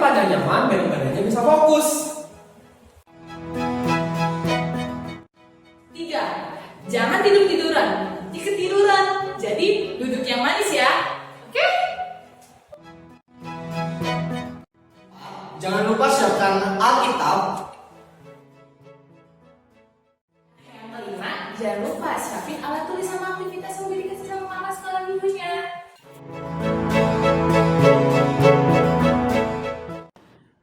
belajar nyaman biar ibadahnya bisa fokus. 3. Jangan tidur-tiduran. Nanti ketiduran. Jadi duduk yang manis ya. Oke? Jangan lupa siapkan Alkitab. Yang kelima, jangan lupa siapin alat tulis sama aktivitas yang udah dikasih sama mama sekolah minggunya.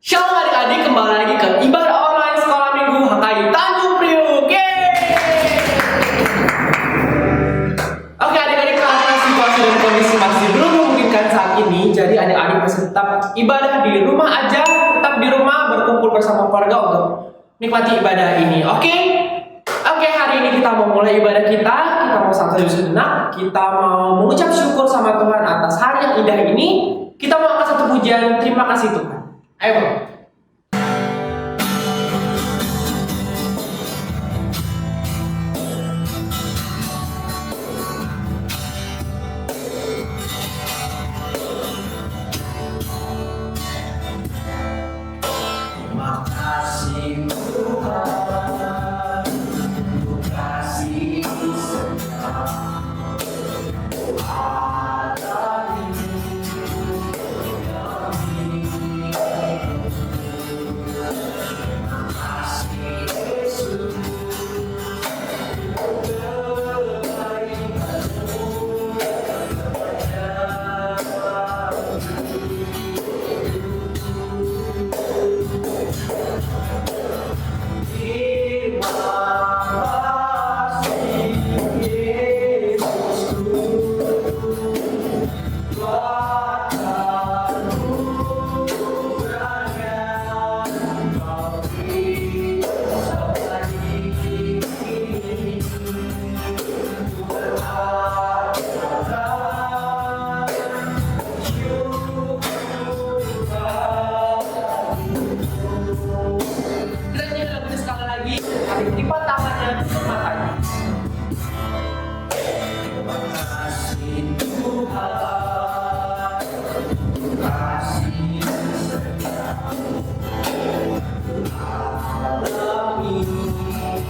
Shalom adik-adik, kembali lagi ke ibadah online sekolah minggu HKI Tanjung Priok. Oke adik-adik, karena situasi dan kondisi masih belum memungkinkan saat ini, jadi adik-adik masih tetap ibadah di rumah aja, tetap di rumah berkumpul bersama keluarga untuk nikmati ibadah ini. Oke, hari ini kita mau mulai ibadah kita mau santai sejenak, kita mau mengucap syukur sama Tuhan atas hari yang indah ini. Kita mau angkat satu pujian, terima kasih Tuhan. Ayo Bang. Terima kasih Tuhan, untuk kasih setia ada di kami. Terima kasih Yesus, Kita nyanyi lagu ini sekali lagi. Adik lipat tangannya, tutup matanya. terima kasih Tuhan, untuk kasih setia alami yang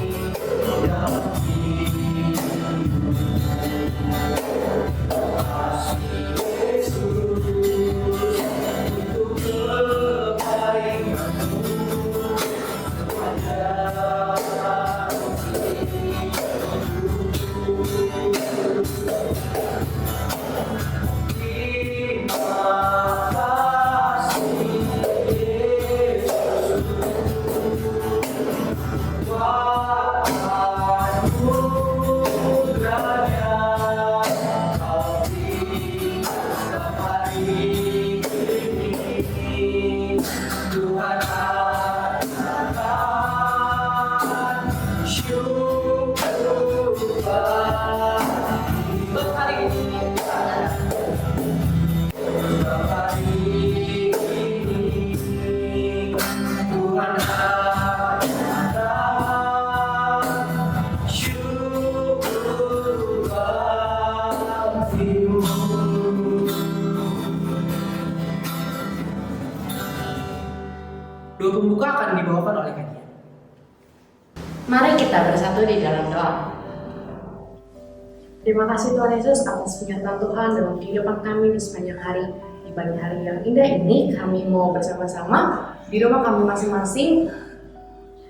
kasih Yesus untuk kebaikan-Mu Tuhan akan syukur bagi hari ini. Tuhan akan syukur bagi-Mu. Doa pembuka akan dibawakan oleh kalian. Mari kita bersatu di dalam doa. Terima kasih Tuhan Yesus atas penyertaan Tuhan dalam kehidupan kami di sepanjang hari. Di pagi hari yang indah ini, kami mau bersama-sama di rumah kami masing-masing.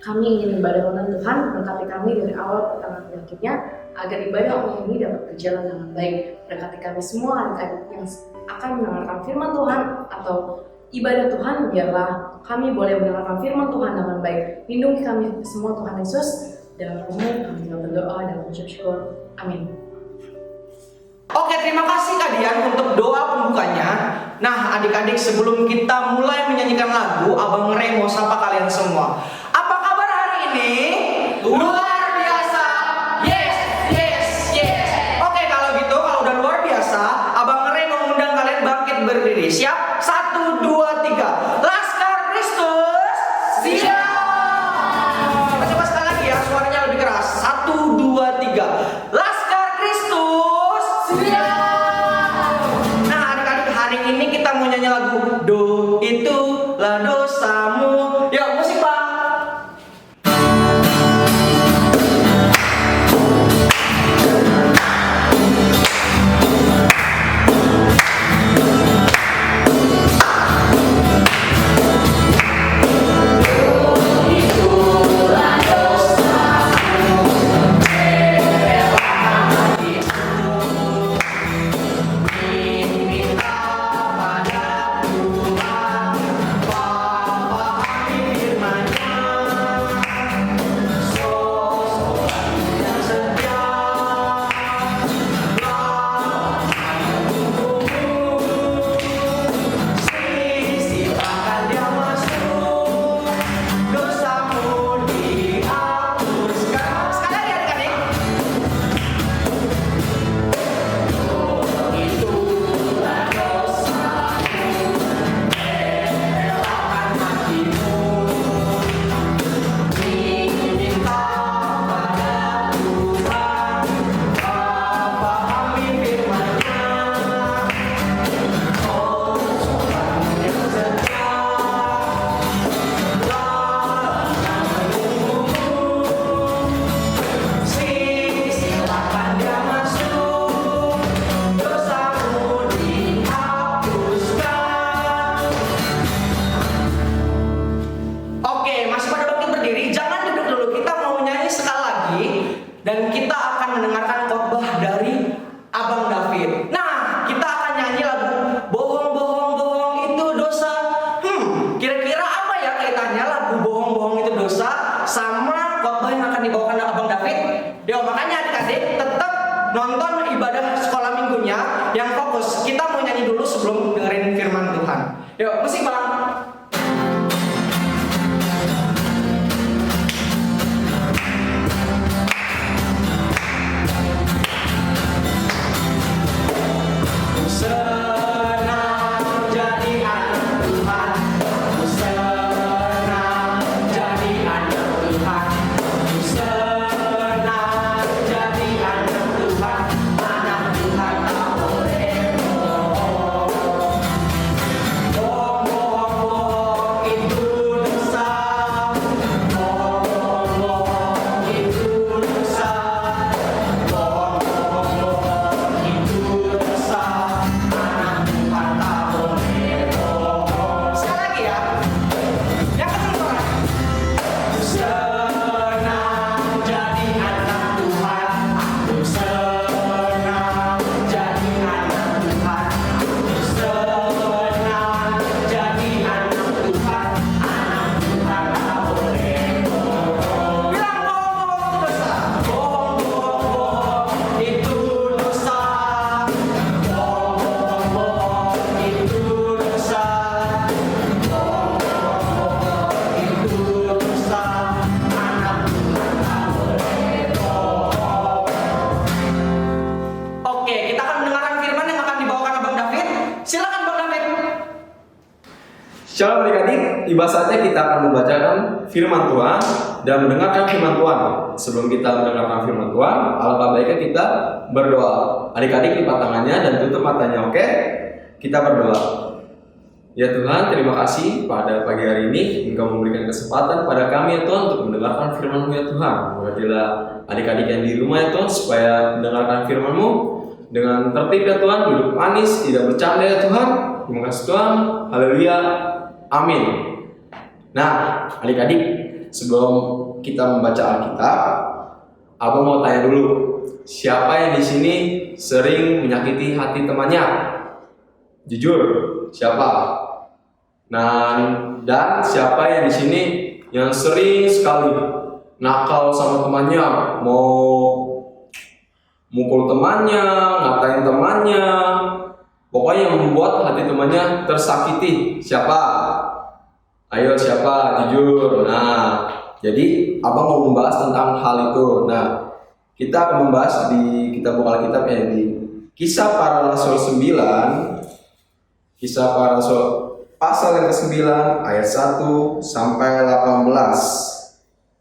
Kami ingin ibadah online Tuhan, berkati kami dari awal pertama penyakitnya, agar ibadah online ini dapat berjalan dengan baik. Berkati kami semua adik-adik yang akan mendengarkan firman Tuhan atau ibadah Tuhan, biarlah kami boleh mendengarkan firman Tuhan dengan baik. Lindungi kami semua Tuhan Yesus. Dalam nama kami berdoa dan mengucap syukur. Amin. Oke, terima kasih Kak Dian untuk doa pembukanya. Nah, adik-adik, sebelum kita mulai menyanyikan lagu, Abang Rey mau sapa kalian semua. Apa kabar hari ini? Luar biasa. Yes, yes, yes. Oke, kalau gitu, kalau udah luar biasa, Abang Rey mau mengundang kalian bangkit berdiri. Siap? 1, 2, 3. Laskar Kristus. Siap. Coba sekali lagi ya, suaranya lebih keras. 1, 2, 3. Laskar Kristus. Siap. Nah, adik-adik, hari ini kita mau nyanyi lagu Do Itu itulah dosamu. Yuk musik Bang. Dan kita akan mendengarkan khotbah dari Abang David. Nah, kita akan nyanyi lagu Bohong, Bohong, Bohong Itu Dosa. Kira-kira apa ya kaitannya lagu Bohong, Bohong Itu Dosa sama khotbah yang akan dibawakan Abang David? Yo, makanya adik-adik tetap nonton ibadah sekolah minggunya yang fokus. Kita mau nyanyi dulu sebelum dengerin firman Tuhan. Yuk, musik Bang. Shalom adik-adik, tiba saatnya kita akan membacakan firman Tuhan dan mendengarkan firman Tuhan. Sebelum kita mendengarkan firman Tuhan, alangkah baiknya kita berdoa. Adik-adik lipat tangannya dan tutup matanya, oke? Kita berdoa. Ya Tuhan, terima kasih pada pagi hari ini Engkau memberikan kesempatan pada kami ya Tuhan untuk mendengarkan firman-Mu ya Tuhan. Berkatilah adik-adik yang di rumah ya Tuhan supaya mendengarkan firman-Mu dengan tertib ya Tuhan, duduk manis, tidak bercanda ya Tuhan. Terima kasih Tuhan, haleluya. Amin. Nah, adik-adik, sebelum kita membaca Alkitab, Abang mau tanya dulu, siapa yang di sini sering menyakiti hati temannya? Jujur, siapa? Nah, dan siapa yang di sini yang sering sekali nakal sama temannya, mau mukul temannya, ngatain temannya, pokoknya yang membuat hati temannya tersakiti? Siapa? Ayo siapa? Jujur. Nah, jadi Abang mau membahas tentang hal itu. Nah, kita akan membahas di kitab Alkitab ya, di Kisah Para Rasul 9. Kisah Para Rasul pasal yang ke-9 ayat 1 sampai 18.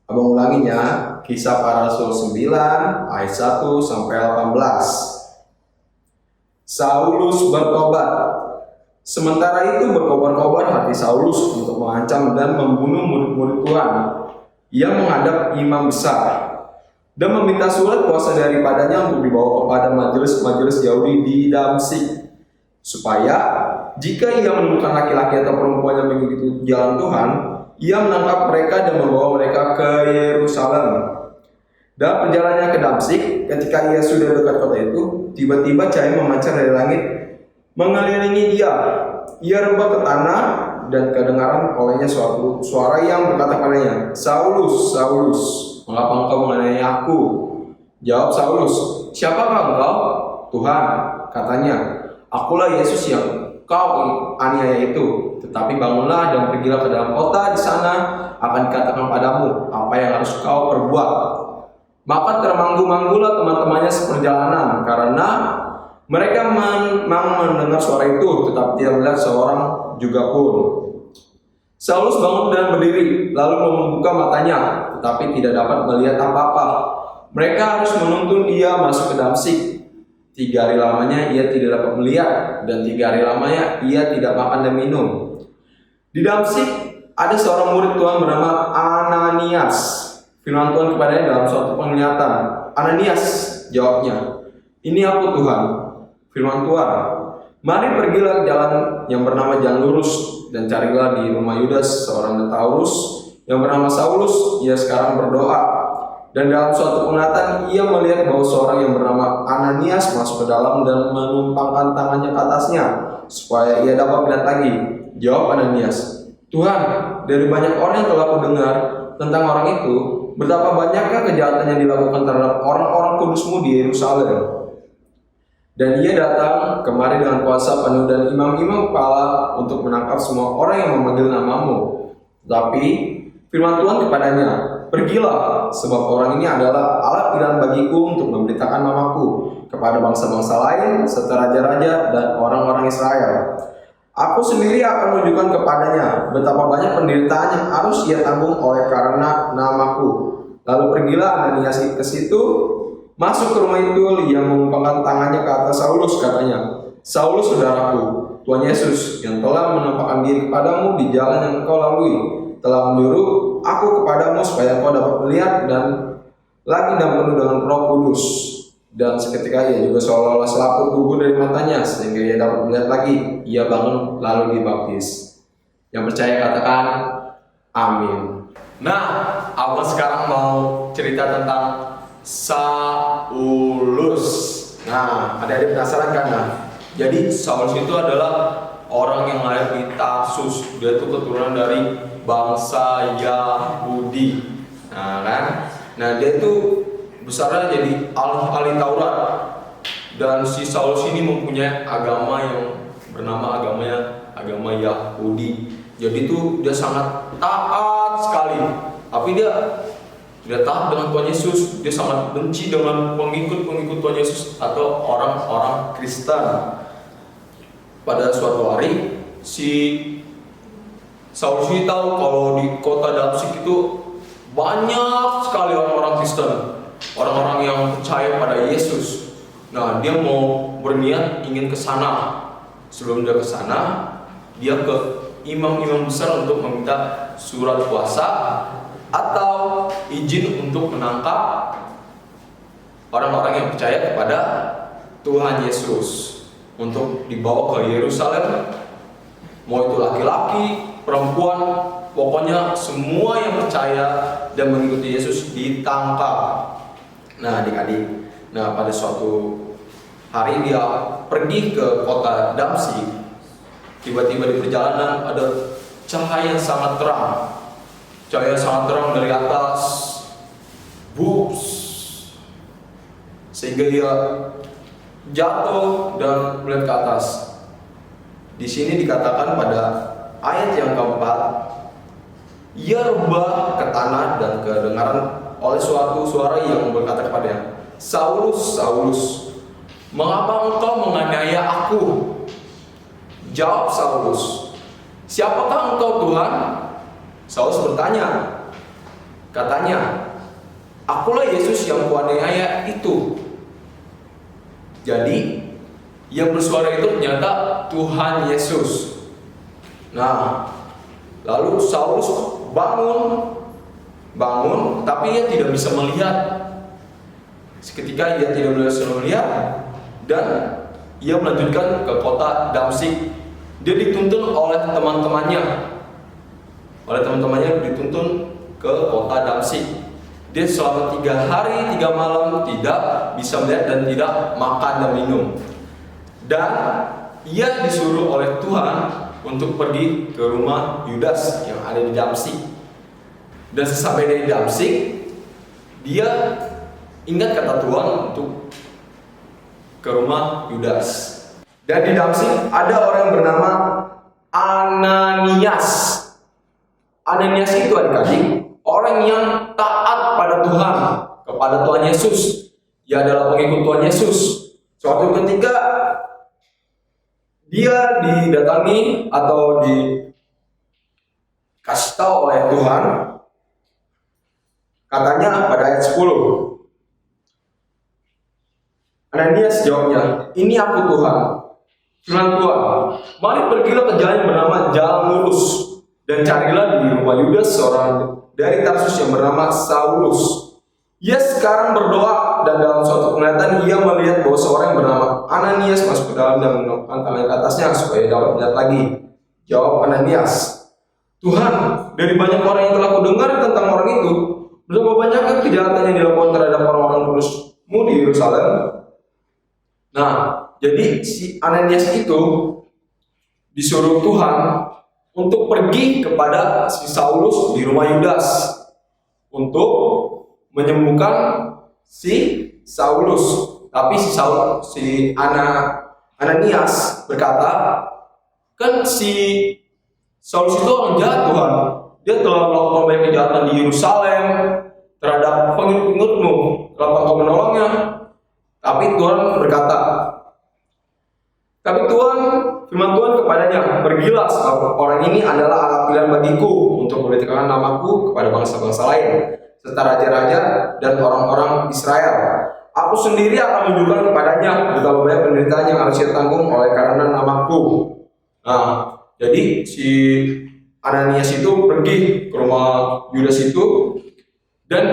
Abang ulanginya, Kisah Para Rasul 9 ayat 1 sampai 18. Saulus bertobat Sementara itu berkobar-kobar hati Saulus untuk mengancam dan membunuh murid-murid Tuhan. Ia menghadap imam besar dan meminta surat kuasa daripadanya untuk dibawa kepada majelis-majelis Yahudi di Damsyik, supaya jika ia menemukan laki-laki atau perempuan yang mengikuti jalan Tuhan, ia menangkap mereka dan membawa mereka ke Yerusalem. Dalam perjalanannya ke Damsyik, ketika ia sudah dekat kota itu, tiba-tiba cahaya memancar dari langit mengelilingi dia. Ia rebah ke tanah dan kedengaran olehnya suatu suara yang berkata padanya, "Saulus, Saulus, mengapa engkau menganiaya aku?" Jawab Saulus, "Siapakah engkau?" "Tuhan," katanya, "akulah Yesus yang kau aniaya itu. Tetapi bangunlah dan pergilah ke dalam kota, di sana akan dikatakan padamu apa yang harus kau perbuat." Maka termanggu-manggulah teman-temannya seperjalanan, karena mereka memang mendengar suara itu, tetapi tidak melihat seorang juga pun. Saulus bangun dan berdiri, lalu membuka matanya, tetapi tidak dapat melihat apa-apa. Mereka harus menuntun dia masuk ke Damsyik. 3 hari lamanya ia tidak dapat melihat, dan 3 hari lamanya ia tidak makan dan minum. Di Damsyik ada seorang murid Tuhan bernama Ananias. Firman Tuhan kepadanya dalam suatu penglihatan. "Ananias," jawabnya. "Ini aku, Tuhan." Firman Tuhan, "Mari pergilah ke jalan yang bernama Jalan Lurus, dan carilah di rumah Yudas seorang Taurus yang bernama Saulus. Ia sekarang berdoa." Dan dalam suatu penglihatan ia melihat bahwa seorang yang bernama Ananias masuk ke dalam dan menumpangkan tangannya ke atasnya, supaya ia dapat melihat lagi. Jawab Ananias, "Tuhan, dari banyak orang yang telah kudengar tentang orang itu, betapa banyakkah kejahatan yang dilakukan terhadap orang-orang kudus-Mu di Yerusalem. Dan ia datang kemari dengan kuasa penuh dan imam-imam kepala untuk menangkap semua orang yang memanggil nama-Mu. Tapi firman Tuhan kepadanya, pergilah, sebab orang ini adalah alat pilihan bagiku untuk memberitakan namaku kepada bangsa-bangsa lain, serta raja-raja dan orang-orang Israel. Aku sendiri akan menunjukkan kepadanya betapa banyak penderitaan yang harus ia tanggung oleh karena namaku. Lalu pergilah Ananias ke situ, masuk ke rumah itu, ia mengumpulkan tangannya ke atas Saulus, katanya, Saulus saudaraku, Tuhan Yesus yang telah menampakkan diri kepadamu di jalan yang engkau lalui, telah menyuruh aku kepadamu supaya engkau dapat melihat dan lagi dan penuh dengan Roh Kudus. Dan seketika ia juga seolah-olah selaput gugur dari matanya, sehingga ia dapat melihat lagi. Ia bangun lalu dibaptis. Yang percaya katakan amin. Nah, aku sekarang mau cerita tentang Saulus. Nah, adik-adik penasaran kan? Nah, jadi Saulus itu adalah orang yang lahir di Tarsus. Dia itu keturunan dari bangsa Yahudi. Nah, kan? Nah, dia itu besarnya jadi ahli Taurat. Dan si Saulus ini mempunyai agama yang bernama agama Yahudi. Jadi itu dia sangat taat sekali. Tapi dia tidak taat dengan Tuhan Yesus. Dia sangat benci dengan pengikut-pengikut Tuhan Yesus atau orang-orang Kristen. Pada suatu hari si Saulus ini tahu kalau di kota Damsyik itu banyak sekali orang-orang Kristen, orang-orang yang percaya pada Yesus. Nah, dia mau berniat ingin ke sana. Sebelum dia ke sana, dia ke imam-imam besar untuk meminta surat kuasa atau izin untuk menangkap orang-orang yang percaya kepada Tuhan Yesus untuk dibawa ke Yerusalem. Mau itu laki-laki, perempuan, pokoknya semua yang percaya dan mengikuti Yesus ditangkap. Nah, adik-adik, pada suatu hari dia pergi ke kota Damsyik. Tiba-tiba di perjalanan ada cahaya yang sangat terang. Cahaya yang sangat terang dari atas, bups, sehingga dia jatuh dan melihat ke atas. Di sini dikatakan pada ayat yang keempat, ia rebah ke tanah dan kedengaran oleh suatu suara yang berkata kepadanya, Saulus, Saulus, mengapa engkau menganiaya aku? Jawab Saulus, siapakah engkau Tuhan? Saulus bertanya, katanya, akulah Yesus yang kuaniaya itu. Jadi Yang bersuara itu ternyata Tuhan Yesus. Nah, lalu Saulus bangun, tapi ia tidak bisa melihat. Seketika ia tidak bisa melihat, dan ia melanjutkan ke kota Damsyik. Dia dituntun oleh teman-temannya. Dituntun ke kota Damsyik. Dia selama 3 hari 3 malam tidak bisa melihat dan tidak makan dan minum. Dan ia disuruh oleh Tuhan untuk pergi ke rumah Yudas yang ada di Damsyik. Dan sesampai dari Damsyik, dia ingat kata Tuhan untuk ke rumah Yudas. Dan di Damsyik ada orang yang bernama Ananias. Ananias itu adik-adik orang yang taat pada Tuhan, kepada Tuhan Yesus. Ia adalah pengikut Tuhan Yesus. Suatu ketika dia didatangi atau dikasih tahu oleh Tuhan, katanya pada ayat 10. Ananias jawabnya, "Ini aku Tuhan." Firman Tuhan, "Mari pergilah ke jalan yang bernama Jalan Lurus, dan carilah di rumah Yudas seorang dari Tarsus yang bernama Saulus. Ia sekarang berdoa, dan dalam suatu penglihatan ia melihat bahwa seorang yang bernama Ananias masuk ke dalam dan mengangkat tangan ke atasnya supaya dapat melihat lagi." Jawab Ananias, "Tuhan, dari banyak orang yang telah kudengar tentang orang itu, berapa banyak kejahatan yang dilakukan terhadap orang-orang kudus-Mu di Yerusalem." Nah, jadi si Ananias itu disuruh Tuhan untuk pergi kepada si Saulus di rumah Yudas untuk menyembuhkan si Saulus. Tapi si Ananias berkata, "Kan si Saulus itu orang jahat Tuhan. Dia telah melakukan banyak kejahatan di Yerusalem terhadap pengikut-pengikut-Mu, telah Engkau menolongnya." Tapi Tuhan berkata, firman Tuhan kepadanya, "Pergilah, sebab orang ini adalah alat pilihan bagiku untuk memberitakan namaku kepada bangsa-bangsa lain, serta raja-raja dan orang-orang Israel. Aku sendiri akan menunjukkan kepadanya betapa banyak penderitaan yang harus ia tanggung oleh karena namaku." Nah, jadi si Ananias itu pergi ke rumah Yudas itu, dan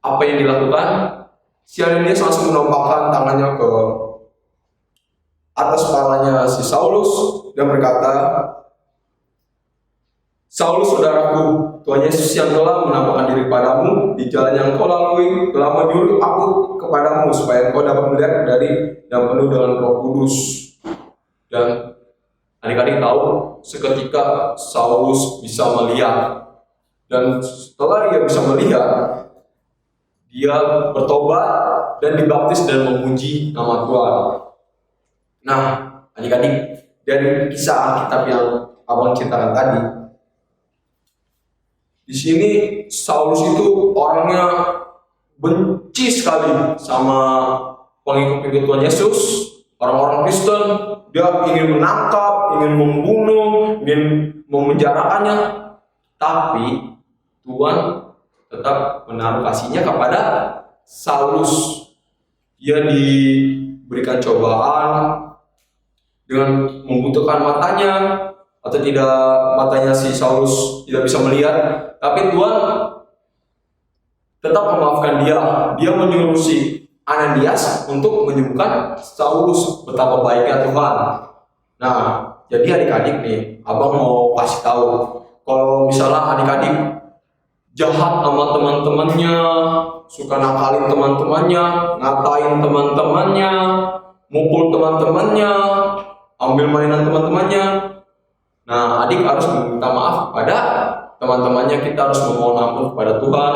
apa yang dilakukan? Si Ananias langsung menampakkan tangannya ke atas kepalanya si Saulus dan berkata, "Saulus saudaraku, Tuhan Yesus yang telah menampakkan diri padamu di jalan yang kau lalui telah menyuruh aku kepadamu supaya kau dapat melihat dari dan penuh dengan Roh Kudus." Dan adik-adik tahu, seketika Saulus bisa melihat, dan setelah ia bisa melihat, dia bertobat dan dibaptis dan memuji nama Tuhan. Nah, adik-adik, dari kisah Alkitab yang abang ceritakan tadi, di sini Saulus itu orangnya benci sekali sama pengikut-pengikut Tuhan Yesus, orang-orang Kristen. Dia ingin menangkap, ingin membunuh, ingin memenjarakannya. Tapi Tuhan tetap menaruh kasihnya kepada Saulus. Dia diberikan cobaan dengan membutuhkan matanya, atau tidak, matanya si Saulus tidak bisa melihat, tapi Tuhan tetap memaafkan dia. Dia menyuruh si Ananias untuk menyembuhkan Saulus. Betapa baiknya Tuhan. Nah, jadi adik-adik nih, abang mau kasih tahu, kalau misalnya adik-adik jahat sama teman-temannya, suka nakalin teman-temannya, ngatain teman-temannya, mukul teman-temannya, ambil mainan teman-temannya. Nah, adik harus meminta maaf kepada teman-temannya. Kita harus memohon ampun kepada Tuhan.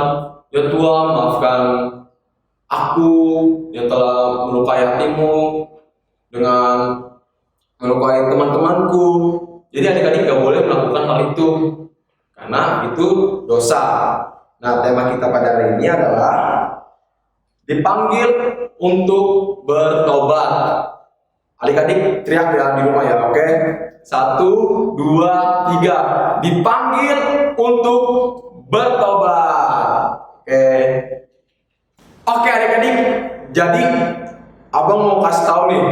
Ya Tuhan, maafkan aku yang telah melukai hatimu dengan melukai teman-temanku. Jadi adik-adik gak boleh melakukan hal itu, karena itu dosa. Nah, tema kita pada hari ini adalah dipanggil untuk bertobat. Adik-adik teriak ya di rumah ya, oke? 1, 2, 3. Dipanggil untuk bertobat. Oke adik-adik. Jadi abang mau kasih tahu nih,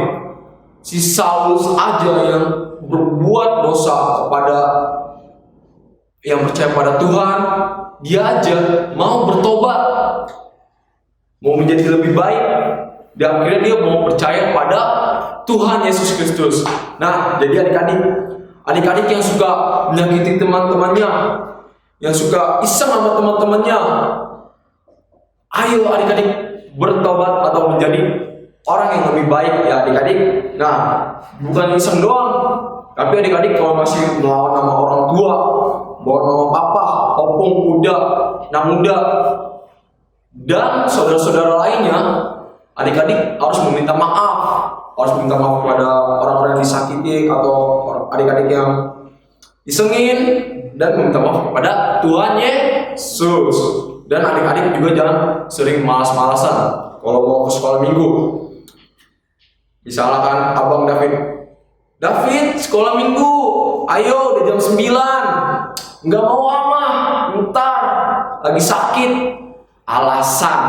si Saulus aja yang berbuat dosa kepada yang percaya pada Tuhan, dia aja mau bertobat, mau menjadi lebih baik, dan akhirnya dia mau percaya pada Tuhan Yesus Kristus. Nah, jadi adik-adik yang suka menyakiti teman-temannya, yang suka iseng sama teman-temannya, ayo adik-adik bertobat atau menjadi orang yang lebih baik ya adik-adik. Nah, bukan iseng doang, tapi adik-adik kalau masih melawan nama orang tua, bawa nama papa, opung, muda, dan saudara-saudara lainnya, adik-adik harus meminta maaf. Harus minta maaf kepada orang-orang yang disakiti atau adik-adik yang disengin, dan meminta maaf kepada Tuhan Yesus. Dan adik-adik juga jangan sering malas-malasan kalau mau ke sekolah minggu. Misalkan abang David sekolah minggu, ayo udah jam 9. Nggak mau ntar lagi sakit. Alasan,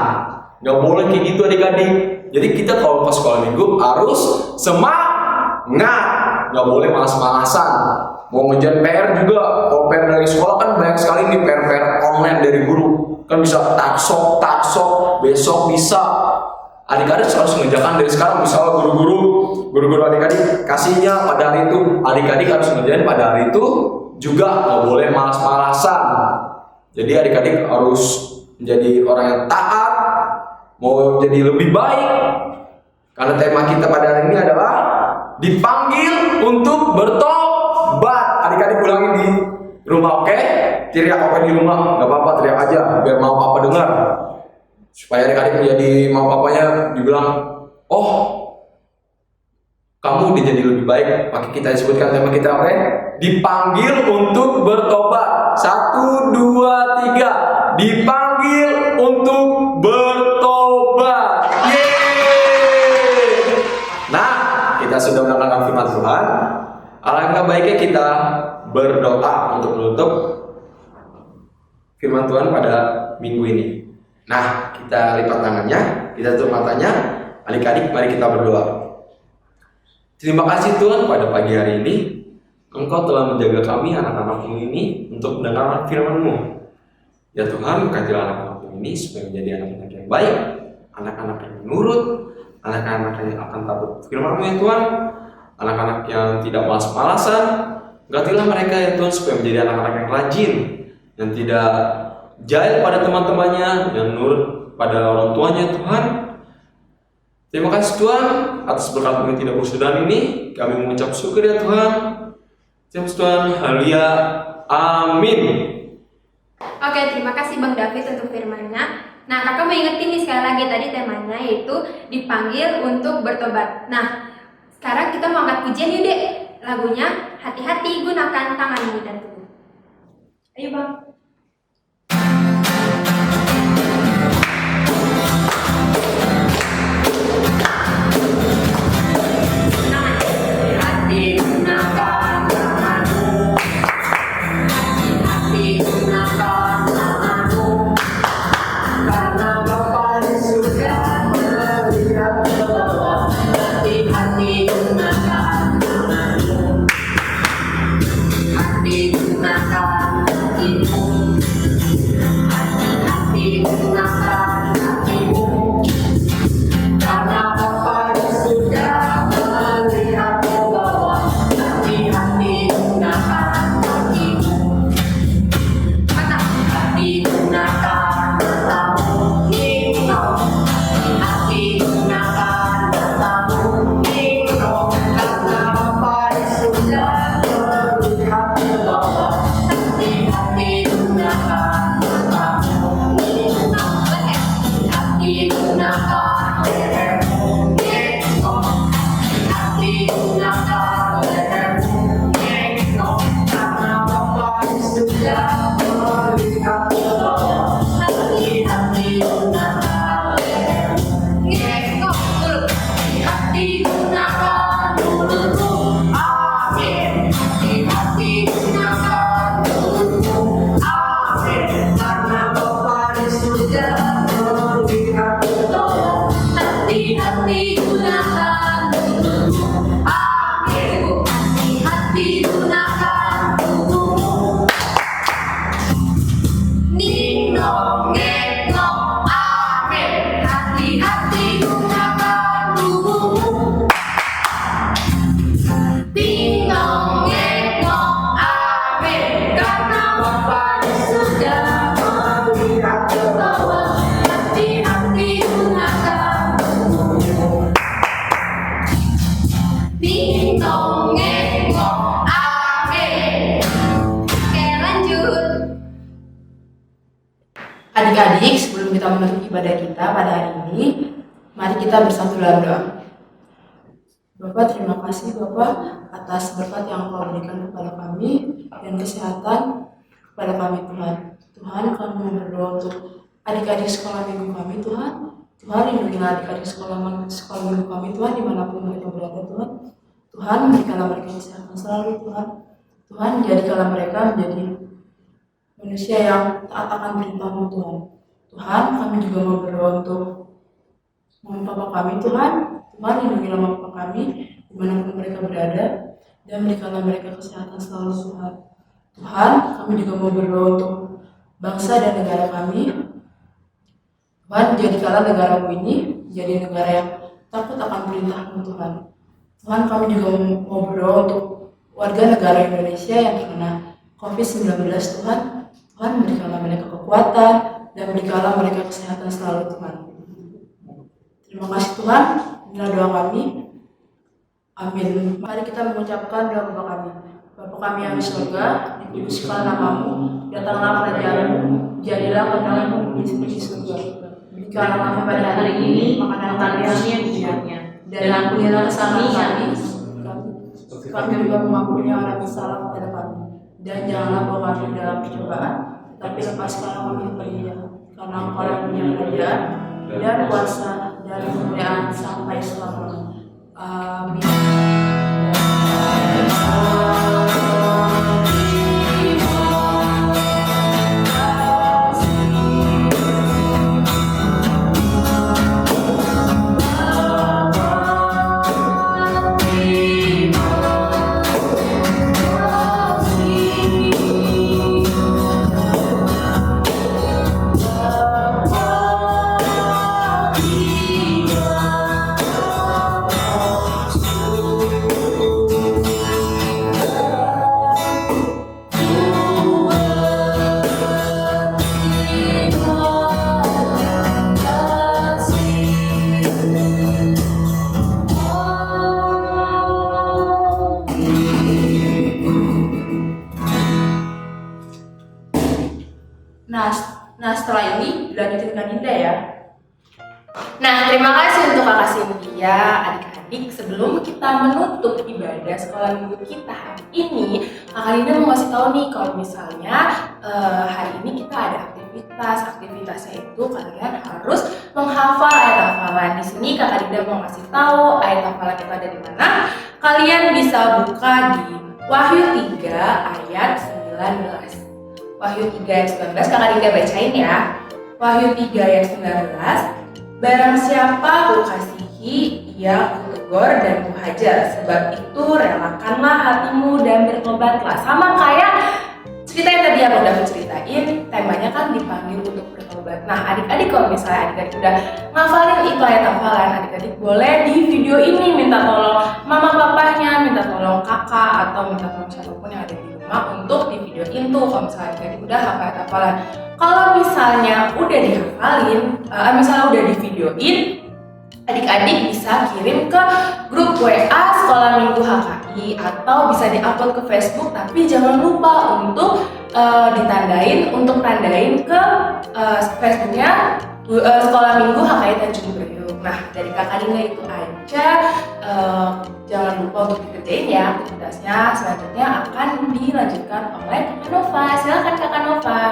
nggak boleh kayak gitu adik-adik. Jadi kita kalau ke sekolah minggu harus semangat, nggak boleh malas-malasan. Mau ngerjain PR juga, kalau PR dari sekolah kan banyak sekali nih PR online dari guru. Kan bisa taksok, besok bisa. Adik-adik harus mengerjakan dari sekarang. Misalnya guru-guru adik-adik kasihnya pada hari itu, adik-adik harus ngerjain pada hari itu juga, nggak boleh malas-malasan. Jadi adik-adik harus menjadi orang yang taat, mau jadi lebih baik. Karena tema kita pada hari ini adalah dipanggil untuk bertobat. Adik-adik ulangin di rumah, oke? Teriak apa di rumah, nggak apa-apa, teriak aja biar mau papa dengar. Supaya adik-adik menjadi mau papanya dibilang, oh kamu udah jadi lebih baik. Maka kita sebutkan tema kita, oke? Dipanggil untuk bertobat. 1, 2, 3. Dipanggil untuk bertobat. Yeay! Nah, kita sudah mendengarkan firman Tuhan. Alangkah baiknya kita berdoa untuk menutup firman Tuhan pada minggu ini. Nah, kita lipat tangannya, kita tutup matanya. Adik-adik, mari kita berdoa. Terima kasih Tuhan pada pagi hari ini. Engkau telah menjaga kami, anak-anak-Mu ini, untuk mendengarkan firman-Mu. Ya Tuhan, berkatilah anak-anak-Mu ini supaya menjadi anak-anak yang baik, anak-anak yang menurut, anak-anak yang akan takut firman-Mu ya Tuhan, anak-anak yang tidak malas-malasan. Berkatilah mereka ya Tuhan supaya menjadi anak-anak yang rajin, yang tidak jahil pada teman-temannya, yang nurut pada orang tuanya Tuhan. Terima kasih Tuhan atas berkat yang tidak bersudahan ini. Kami mengucap syukur ya Tuhan. Terima kasih Tuhan. Haleluya. Amin. Oke, terima kasih Bang David untuk firman-Nya. Nah, kakak mau ingetin nih sekali lagi tadi temanya yaitu dipanggil untuk bertobat. Nah, sekarang kita mau angkat pujian yuk dek. Lagunya Hati-hati Gunakan Tanganmu dan Tubuh. Ayo Bang. Hati gunakan gunakan tubuhmu. Ning nong ngek nong amin, hati-hati gunakan tubuhmu. Ding nong ngek nong amin, karena waktu sudah melihat ke bawah. Hati-hati gunakan tubuhmu. Ding dong ngek ngok amin. Oke, lanjut. Adik-adik, sebelum kita menutup ibadah kita pada hari ini, mari kita bersatu dalam doa. Bapak, terima kasih Bapak atas berkat yang Kau berikan kepada kami dan kesehatan kepada kami Tuhan. Tuhan, kami berdoa untuk adik-adik sekolah minggu kami Tuhan. Tuhan, lindungilah adik-adik sekolah minggu kami Tuhan dimanapun mereka berada Tuhan. Tuhan, berikanlah mereka kesehatan selalu Tuhan. Tuhan, jadikanlah mereka menjadi manusia yang taat akan perintah-Mu Tuhan. Tuhan, kami juga mau berdoa untuk mama papa kami Tuhan. Tuhan, lindungilah mama papa kami dimanapun mereka berada dan berikanlah mereka kesehatan selalu Tuhan. Tuhan, kami juga mau berdoa untuk bangsa dan negara kami. Tuhan, jadikanlah negara-Mu ini jadi negara yang takut akan perintah-Mu Tuhan. Tuhan, kami juga mau berdoa untuk warga negara Indonesia yang terkena COVID-19 Tuhan. Tuhan, berikanlah mereka kekuatan dan berikanlah mereka kesehatan selalu Tuhan. Terima kasih Tuhan, inilah doa kami. Amin. Mari kita mengucapkan doa Bapa kami. Bapa kami yang di surga, dikuduskan nama-Mu, datanglah kerajaan-Mu, jadilah kehendak-Mu di surga. Berikanlah kami pada hari ini makanan kami yang secukupnya, dan ampunilah kesalahan kami juga mengampuni orang yang bersalah kepada kami. Dan janganlah bawa kami dalam percobaan, tapi lepaskanlah kami dari jahat. Karena Engkau yang punya kerajaan dan kuasa dan kemuliaan sampai selamanya. Amin. Nah, setelah ini dilanjutin dengan Dinda ya. Nah, terima kasih untuk Kakak Cynthia, adik-adik. Sebelum kita menutup ibadah sekolah minggu kita hari ini, Kakak Dinda mau kasih tahu nih kalau misalnya hari ini kita ada aktivitas. Aktivitasnya itu kalian harus menghafal ayat hafalan. Di sini Kakak Dinda mau kasih tahu ayat hafalan itu ada di mana. Kalian bisa buka di Wahyu 3 ayat 19. Wahyu 3 ayat 19 Kakak Dinda bacain ya. Wahyu 3 ayat 19. Barang siapa kukasihi, ia kutegur dan kuhajar. Sebab itu relakanlah hatimu dan bertobatlah. Sama kayak cerita yang tadi aku udah ceritain, temanya kan dipanggil untuk bertobat. Nah, adik-adik kalau misalnya adik-adik udah ngafalin itu ayat hafalan, adik-adik boleh di video ini minta tolong mama papahnya, minta tolong kakak, atau minta tolong siapapun yang ada di rumah untuk di videoin tuh kalau misalnya adik-adik udah hafal ayat hafalan. Kalau misalnya udah dihafalin, misalnya udah di videoin, adik-adik bisa kirim ke grup WA Sekolah Minggu HKI atau bisa diupload ke Facebook, tapi jangan lupa untuk tandain ke Facebooknya Sekolah Minggu HKI Tanjung Priok. Nah, dari Kakak Dinda itu aja, jangan lupa untuk dikerjain ya. Aktivitasnya selanjutnya akan dilanjutkan oleh Kakak Nova. Silakan Kakak Nova.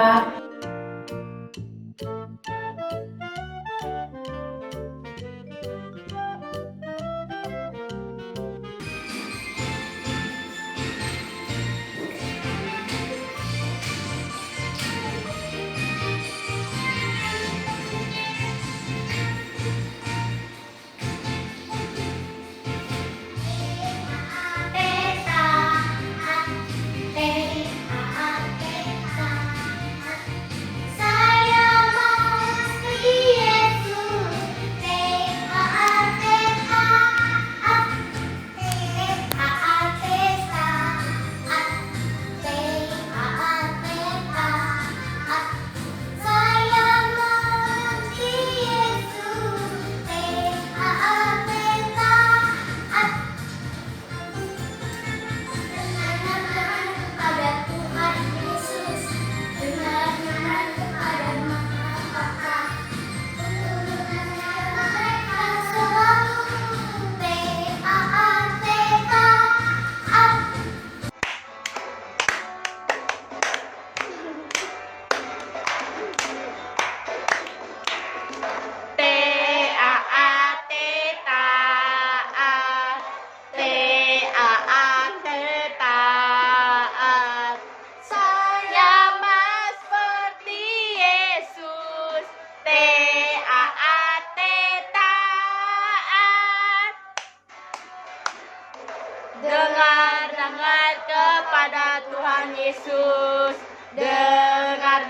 Tuhan Yesus. Dengar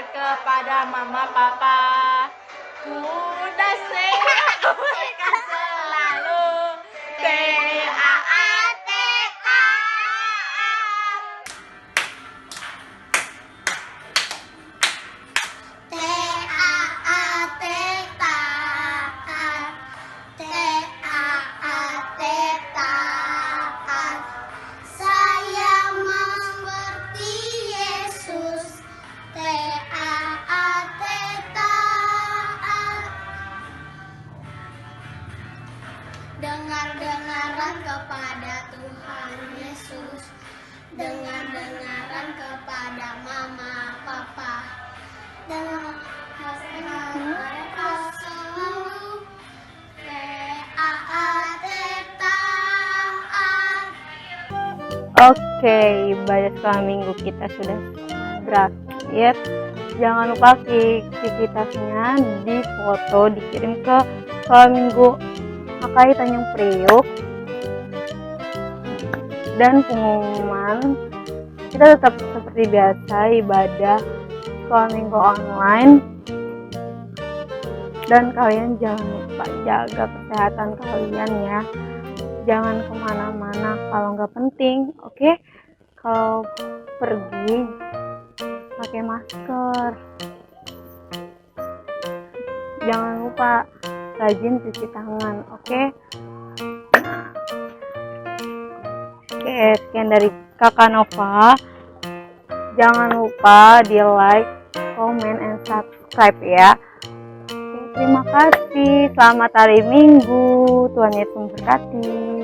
kepada mama papa. Kuda sampaikan selalu TAATA. Saya mengerti Yesus. TAATA. Dengar-dengaran kepada Tuhan Yesus. Dengar-dengaran kepada mama papa. Mereka selalu TAATA. Oke, ibadah sekolah minggu kita sudah berakhir. Jangan lupa aktivitasnya di foto dikirim ke sekolah minggu HKI Tanjung Priuk. Dan pengumuman, kita tetap seperti biasa ibadah sekolah minggu online. Dan kalian jangan lupa jaga kesehatan kalian ya. Jangan kemana-mana kalau nggak penting, oke? Kalau pergi pakai masker. Jangan lupa rajin cuci tangan, oke? Oke, sekian dari Kakak Nova. Jangan lupa di like, comment, and subscribe ya. Oke, terima kasih. Selamat hari Minggu. Tuhan Yesus memberkati.